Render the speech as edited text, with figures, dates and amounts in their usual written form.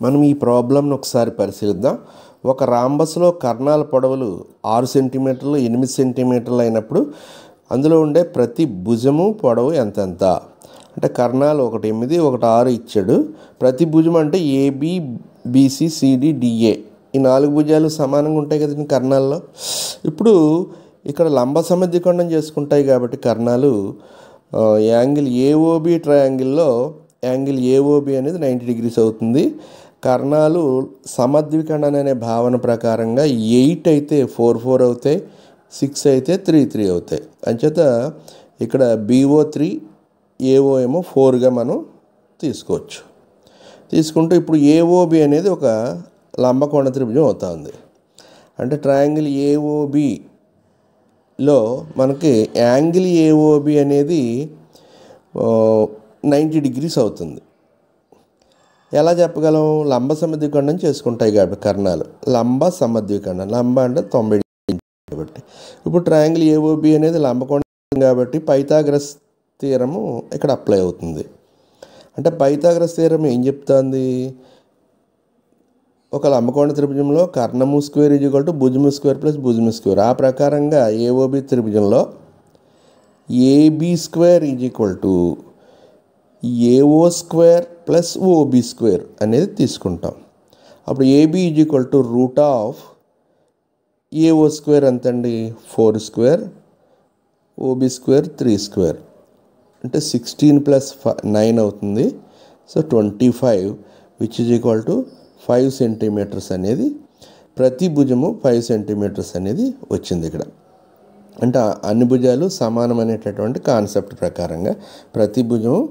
మనం ఈ ప్రాబ్లంను ఒకసారి పరిశీలిద్దాం. ఒక రాంబస్లో కర్ణాల పొడవులు 6 సెంటీమీటర్లు 8 సెంటీమీటర్లు అయినప్పుడు అందులో ఉండే ప్రతి భుజము పొడవు ఎంతెంత అంటే కర్ణాలు 1 8 1 6 ఇచ్చాడు. ప్రతి భుజం అంటే ఏబి బీసీ సిడి డిఏ ఈ 4 భుజాలు సమానంగా ఉంటాయి కదండి కర్ణాల్లో. ఇప్పుడు ఇక్కడ లంబ సమద్విఖండం చేసుకుంటాయి కాబట్టి కర్ణాలు యాంగిల్ ఏఓబి ట్రయాంగిల్లో యాంగిల్ ఏఓబి అనేది 90 degrees అవుతుంది. కర్ణాలు సమద్విఖండన అనే భావన ప్రకారంగా 8 అయితే 4 4 అవుతాయి, 6 అయితే 3 3 అవుతాయి. అంచేత ఇక్కడ BO3 AO ఏమో 4గా మనం తీసుకోవచ్చు. తీసుకుంటే ఇప్పుడు AOB అనేది ఒక లంబకోణ త్రిభుజం అవుతుంది. అంటే ట్రయాంగిల్ AOBలో మనకి యాంగిల్ AOB అనేది 90 degrees అవుతుంది. ఎలా చెప్పగలం? లంబ సమద్విఖండం చేసుకుంటాయి కాబట్టి కర్ణాలు లంబ సమద్విఖండం. లంబ అంటే 90 degrees కాబట్టి ఇప్పుడు ట్రయాంగిల్ AOB అనేది లంబకోణం కాబట్టి పైథాగరస్ థియరము ఇక్కడ అప్లై అవుతుంది. అంటే పైథాగరస్ థియరం ఏం చెప్తుంది? ఒక లంబకోణ త్రిభుజంలో కర్ణము స్క్వేర్ ఈజ్ఈక్వల్ టు భుజము స్క్వేర్ ప్లస్ భుజము స్క్వేర్. ఆ ప్రకారంగా AOB త్రిభుజంలో AB square is equal to AO square plus OB square అనేది తీసుకుంటాం. అప్పుడు AB is equal to root of AO square ఎంతండి? 4 స్క్వేర్, OB స్క్వేర్ 3 స్క్వేర్ అంటే 16 ప్లస్ 9 అవుతుంది. So 25 which is equal to 5 centimetres అనేది ప్రతి భుజము 5 సెంటీమీటర్స్ అనేది వచ్చింది ఇక్కడ. అంటే అన్ని భుజాలు సమానమైనటువంటి కాన్సెప్ట్ ప్రకారంగా ప్రతి భుజము